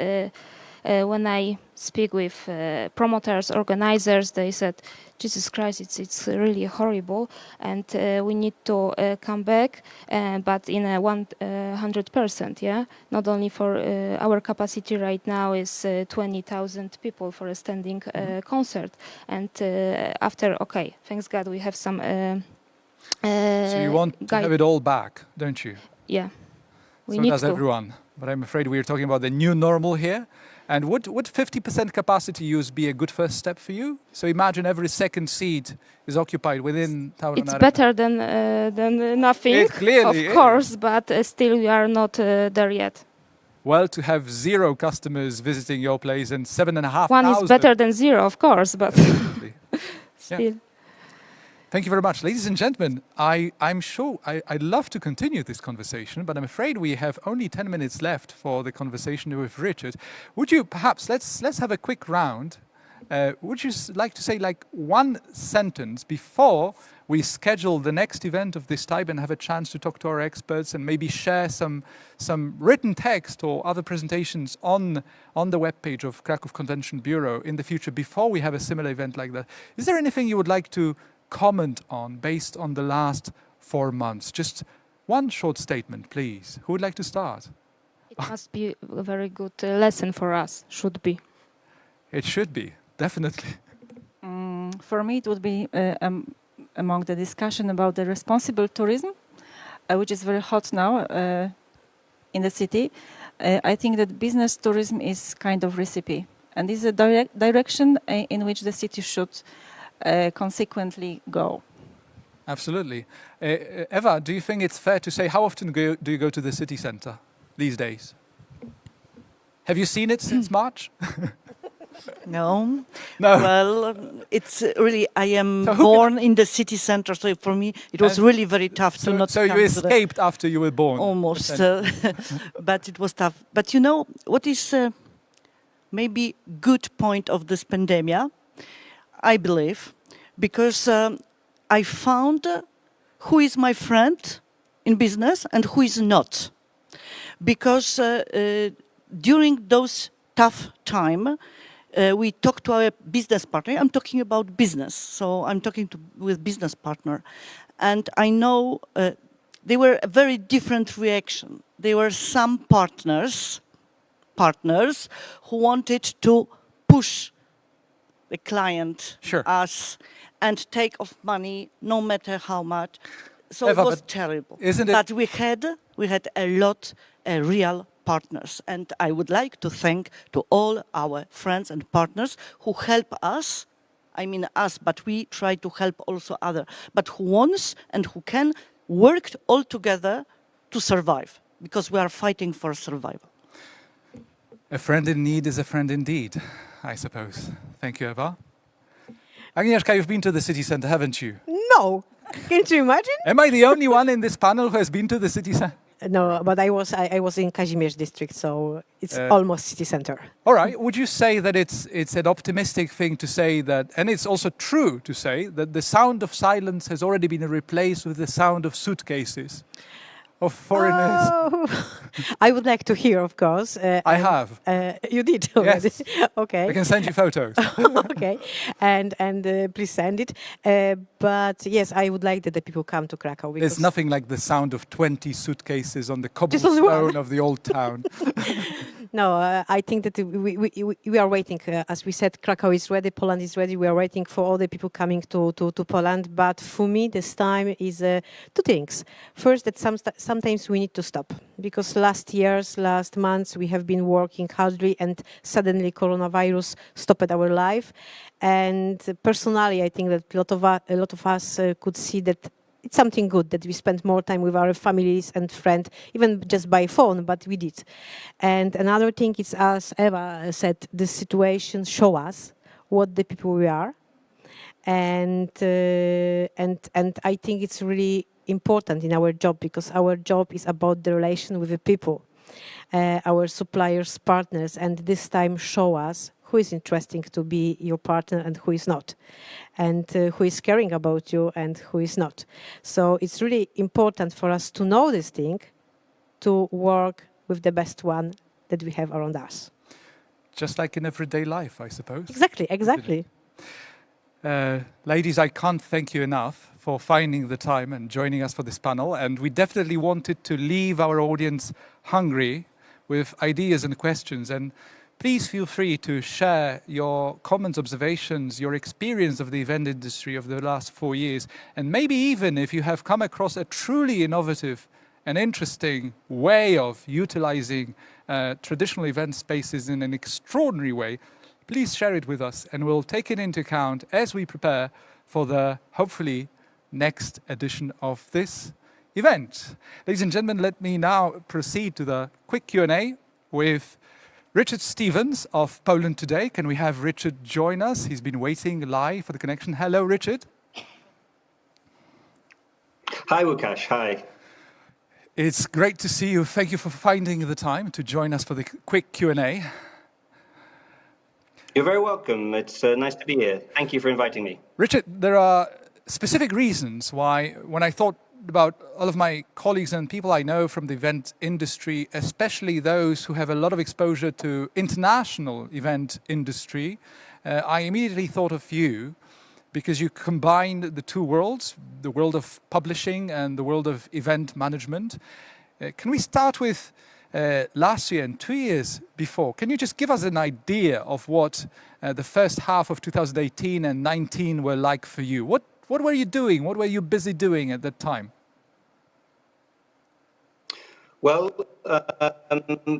when I speak with promoters, organizers, they said, Jesus Christ, it's really horrible, and we need to come back, but in a 100%, yeah? Not only for our capacity right now is 20,000 people for a standing concert, and after, okay, thanks God, we have some so you want to have it all back, don't you? Yeah. So does everyone, but I'm afraid we're talking about the new normal here. And would 50% capacity use be a good first step for you? So imagine every second seat is occupied within Tauron It's Arena. better than nothing, it clearly of course, but still we are not there yet. Well, to have 0 customers visiting your place and 7,500. One is better than 0, of course, but still. Yeah. Thank you very much. Ladies and gentlemen, I'm sure I'd love to continue this conversation, but I'm afraid we have only 10 minutes left for the conversation with Richard. Would you perhaps, let's have a quick round. Would you like to say like one sentence before we schedule the next event of this type and have a chance to talk to our experts and maybe share some written text or other presentations on the webpage of Kraków Convention Bureau in the future before we have a similar event like that? Is there anything you would like to comment on based on the last 4 months? Just one short statement, please. Who would like to start? It must be a very good lesson for us, should be. It should be, definitely. For me, it would be among the discussion about the responsible tourism, which is very hot now in the city. I think that business tourism is kind of recipe, and is a direction in which the city should consequently go. Absolutely. Eva, do you think it's fair to say, how often do you go to the city centre these days? Have you seen it since March? No. No. Well, it's really, I am So who born in the city center, so for me it was really very tough to not So come you to the, escaped after you were born? almost, but it was tough. But you know, what is maybe good point of this pandemic, I believe, because I found who is my friend in business and who is not. Because during those tough time, we talked to our business partner. I'm talking about business, so I'm talking with business partner. And I know they were a very different reaction. There were some partners who wanted to push the client, Sure. us, and take off money no matter how much. So Eva, it was but terrible. isn't it- But we had a lot real partners, and I would like to thank to all our friends and partners who help us. I mean us, but we try to help also other. But who wants and who can work all together to survive, because we are fighting for survival. A friend in need is a friend indeed, I suppose. Thank you, Eva. Agnieszka, you've been to the city centre, haven't you? No, can't you imagine? Am I the only one in this panel who has been to the city centre? No, but I was in Kazimierz district, so it's almost city center. All right. Would you say that it's an optimistic thing to say that, and it's also true to say that the sound of silence has already been replaced with the sound of suitcases, of foreigners? Oh, I would like to hear, of course. I have. You did already. Yes. Okay. I can send you photos. Okay, and please send it. But yes, I would like that the people come to Krakow. There's nothing like the sound of 20 suitcases on the Just only one. cobblestone of the old town. No, I think that we are waiting. As we said, Krakow is ready, Poland is ready. We are waiting for all the people coming to Poland. But for me, this time is two things. First, that sometimes we need to stop, because last months, we have been working hardly, and suddenly coronavirus stopped our life. And personally, I think that a lot of us could see that it's something good that we spend more time with our families and friends, even just by phone, but we did. And another thing is, as Eva said, the situation show us what the people we are. And I think it's really important in our job, because our job is about the relation with the people, our suppliers, partners, and this time show us who is interesting to be your partner and who is not, and who is caring about you and who is not. So it's really important for us to know this thing, to work with the best one that we have around us. Just like in everyday life, I suppose. Exactly. Ladies, I can't thank you enough for finding the time and joining us for this panel. And we definitely wanted to leave our audience hungry with ideas and questions. And please feel free to share your comments, observations, your experience of the event industry of the last 4 years. And maybe even if you have come across a truly innovative and interesting way of utilizing traditional event spaces in an extraordinary way, please share it with us, and we'll take it into account as we prepare for the, hopefully, next edition of this event. Ladies and gentlemen, let me now proceed to the quick Q&A with Richard Stevens of Poland Today. Can we have Richard join us? He's been waiting live for the connection. Hello, Richard. Hi, Łukasz. Hi. It's great to see you. Thank you for finding the time to join us for the quick Q&A. You're very welcome. It's nice to be here. Thank you for inviting me. Richard, there are specific reasons why, when I thought about all of my colleagues and people I know from the event industry, especially those who have a lot of exposure to international event industry, I immediately thought of you, because you combined the two worlds, the world of publishing and the world of event management. Can we start with last year and 2 years before? Can you just give us an idea of what the first half of 2018 and 19 were like for you? What were you doing? What were you busy doing at that time? Well,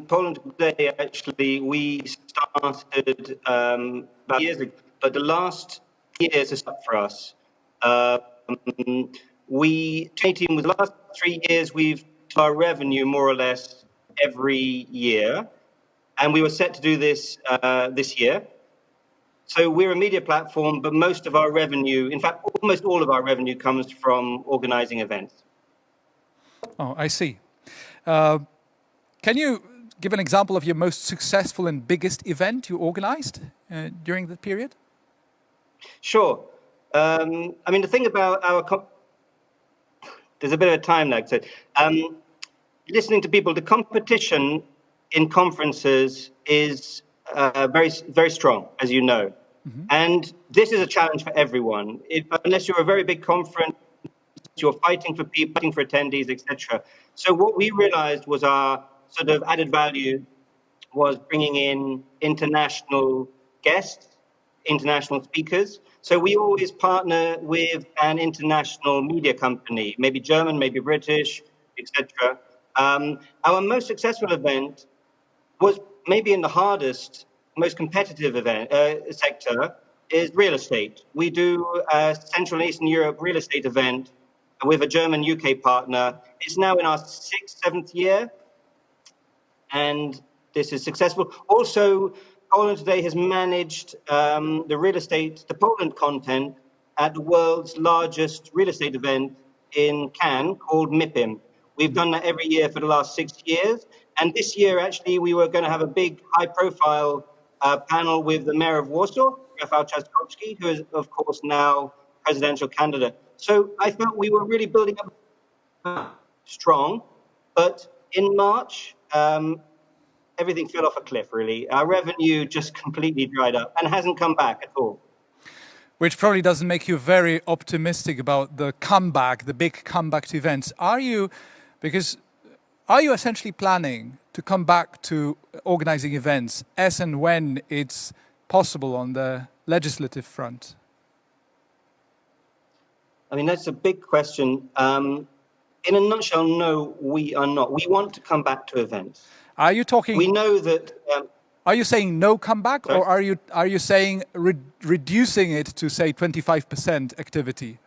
Poland Today, actually, we started about years ago, but the last years is up for us. We, 2018 was the last 3 years, we've our revenue more or less every year, and we were set to do this this year. So we're a media platform, but most of our revenue, in fact, almost all of our revenue comes from organizing events. Oh, I see. Can you give an example of your most successful and biggest event you organized during the period? Sure. I mean, the thing about our there's a bit of a time lag. So, listening to people, the competition in conferences is very strong, as you know. Mm-hmm. And this is a challenge for everyone. Unless you're a very big conference, you're fighting for people, fighting for attendees, etc. So what we realized was our sort of added value was bringing in international guests, international speakers. So we always partner with an international media company, maybe German, maybe British, etc. Our most successful event was maybe in the hardest, most competitive event sector is real estate. We do a Central and Eastern Europe real estate event with a German UK partner. It's now in our 6th, 7th year, and this is successful. Also, Poland today has managed the real estate, the Poland content at the world's largest real estate event in Cannes called MIPIM. We've done that every year for the last 6 years. And this year, actually, we were going to have a big high-profile panel with the mayor of Warsaw, Rafał Trzaskowski, who is, of course, now presidential candidate. So I felt we were really building up strong. But in March, everything fell off a cliff, really. Our revenue just completely dried up and hasn't come back at all. Which probably doesn't make you very optimistic about the comeback, the big comeback to events. Are you essentially planning to come back to organizing events as and when it's possible on the legislative front? I mean, that's a big question. In a nutshell, no, we are not. We want to come back to events. Are you talking? We know that. Are you saying no comeback, sorry? or are you saying reducing it to say 25% activity,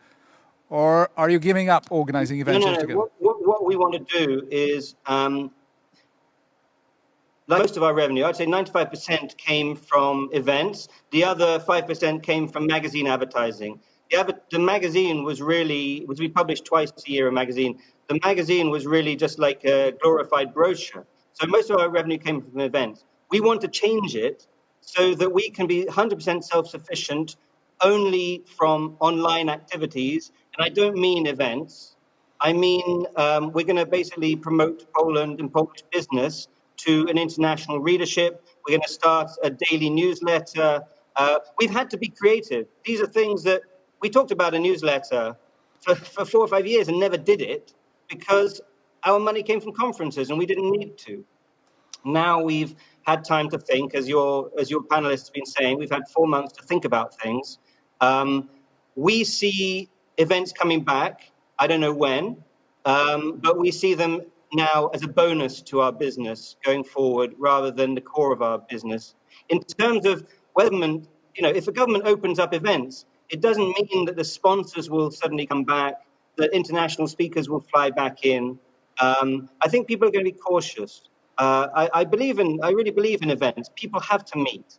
or are you giving up organizing events altogether? What we want to do is, most of our revenue, I'd say 95% came from events. The other 5% came from magazine advertising. The magazine was we published twice a year a magazine. The magazine was really just like a glorified brochure. So most of our revenue came from events. We want to change it so that we can be 100% self-sufficient only from online activities. And I don't mean events. I mean, we're going to basically promote Poland and Polish business to an international readership. We're going to start a daily newsletter. We've had to be creative. These are things that we talked about a newsletter for 4 or 5 years and never did it because our money came from conferences and we didn't need to. Now we've had time to think, as your panelists have been saying, we've had 4 months to think about things. We see events coming back. I don't know when, but we see them now as a bonus to our business going forward rather than the core of our business. In terms of government, if a government opens up events, it doesn't mean that the sponsors will suddenly come back, that international speakers will fly back in. I think people are going to be cautious. I really believe in events. People have to meet.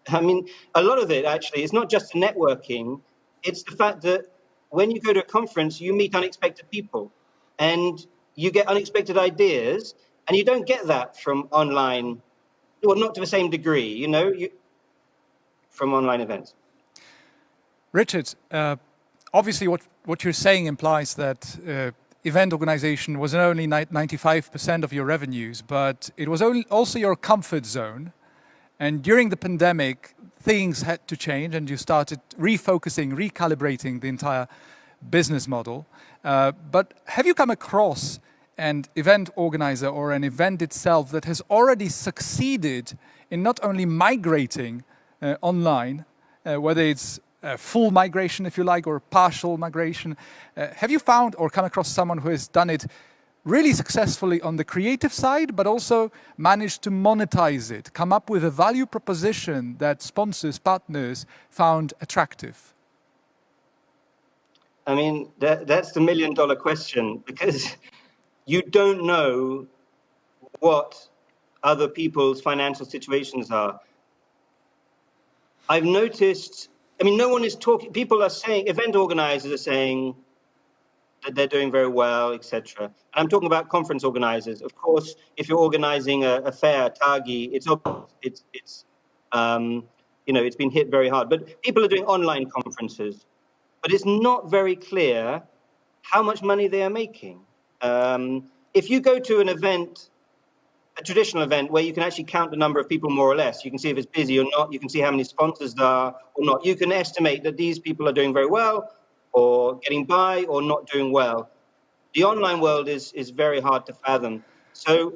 I mean, a lot of it actually is not just networking. It's the fact that when you go to a conference, you meet unexpected people and you get unexpected ideas, and you don't get that from online, well, not to the same degree, from online events. Richard, obviously what you're saying implies that event organization was not only 95% of your revenues, but it was also your comfort zone. And during the pandemic, things had to change and you started refocusing, recalibrating the entire business model. But have you come across an event organizer or an event itself that has already succeeded in not only migrating online, whether it's full migration, if you like, or partial migration? Have you found or come across someone who has done it really successfully on the creative side, but also managed to monetize it, come up with a value proposition that sponsors, partners found attractive? I mean, that's the million-dollar question, because you don't know what other people's financial situations are. I've noticed, I mean, no one is talking, people are saying, event organizers are saying that they're doing very well, etc. And I'm talking about conference organizers. Of course, if you're organizing a fair, Tagi, it's you know, it's been hit very hard. But people are doing online conferences, but it's not very clear how much money they are making. If you go to an event, a traditional event where you can actually count the number of people more or less, you can see if it's busy or not, you can see how many sponsors there are or not. You can estimate that these people are doing very well or getting by or not doing well. The online world is very hard to fathom. So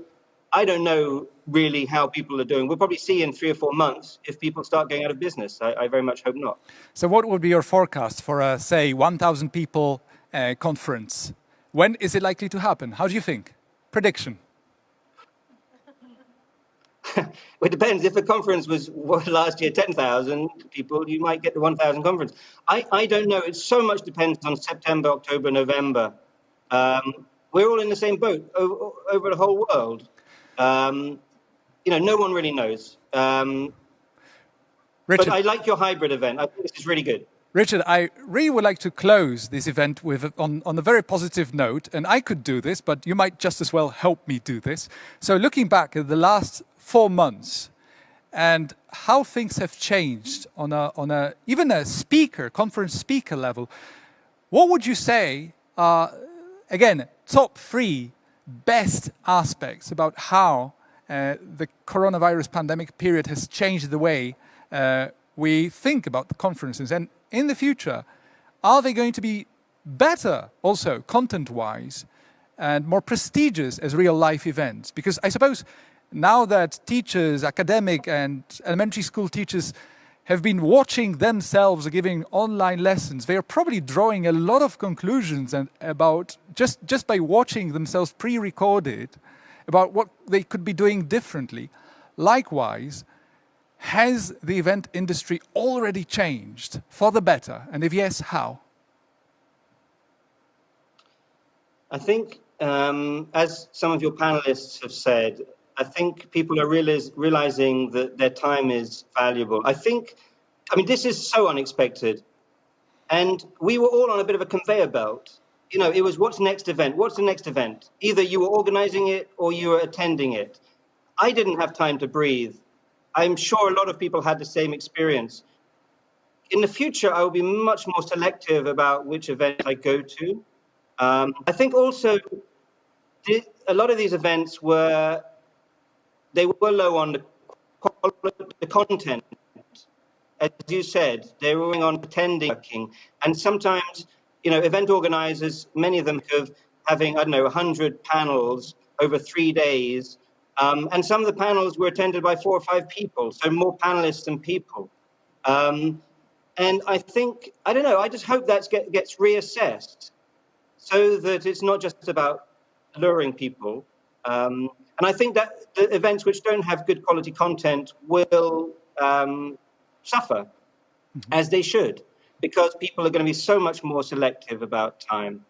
I don't know really how people are doing. We'll probably see in 3 or 4 months if people start going out of business. I very much hope not. So what would be your forecast for a, say, 1,000 people conference? When is it likely to happen? How do you think? Prediction. Well, it depends. If the conference was last year 10,000 people, you might get the 1,000 conference. I don't know. It so much depends on September, October, November. We're all in the same boat over the whole world. You know, no one really knows. Richard, but I like your hybrid event. I think this is really good. Richard, I really would like to close this event with on a very positive note, and I could do this, but you might just as well help me do this. So looking back at the last 4 months and how things have changed on a even a conference speaker level, what would you say are, again, top 3 best aspects about how the coronavirus pandemic period has changed the way we think about the conferences? And in the future, are they going to be better also content-wise and more prestigious as real-life events? Because I suppose now that teachers, academic and elementary school teachers have been watching themselves giving online lessons, they are probably drawing a lot of conclusions and about just by watching themselves pre-recorded about what they could be doing differently. Likewise, has the event industry already changed for the better? And if yes, how? I think, as some of your panelists have said, I think people are realizing that their time is valuable. I mean, this is so unexpected. And we were all on a bit of a conveyor belt. You know, it was what's next event? What's the next event? Either you were organizing it or you were attending it. I didn't have time to breathe. I'm sure a lot of people had the same experience. In the future, I will be much more selective about which event I go to. I think also a lot of these events were low on the content. As you said, they were on pretending working. And sometimes, you know, event organizers, many of them have having, I don't know, 100 panels over 3 days. And some of the panels were attended by 4 or 5 people, so more panelists than people. And I think, I don't know, I just hope that gets reassessed so that it's not just about luring people. And I think that the events which don't have good quality content will suffer, as they should, because people are going to be so much more selective about time.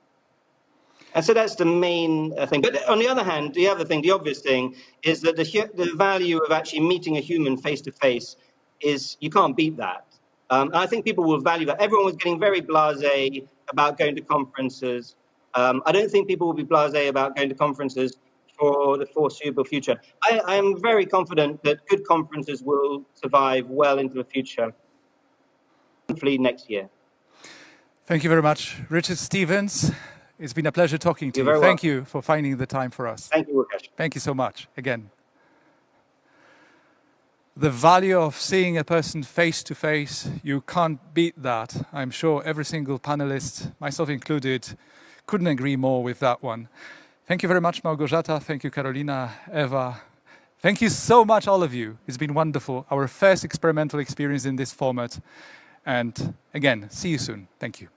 And so that's the main thing. But on the other hand, the obvious thing, is that the value of actually meeting a human face-to-face is, you can't beat that. And I think people will value that. Everyone was getting very blasé about going to conferences. I don't think people will be blasé about going to conferences for the foreseeable future. I am very confident that good conferences will survive well into the future, hopefully next year. Thank you very much, Richard Stevens. It's been a pleasure talking to you. Thank you for finding the time for us. Thank you, Łukasz. Thank you so much, again. The value of seeing a person face to face, you can't beat that. I'm sure every single panelist, myself included, couldn't agree more with that one. Thank you very much, Małgorzata. Thank you, Karolina, Eva. Thank you so much, all of you. It's been wonderful. Our first experimental experience in this format. And again, see you soon. Thank you.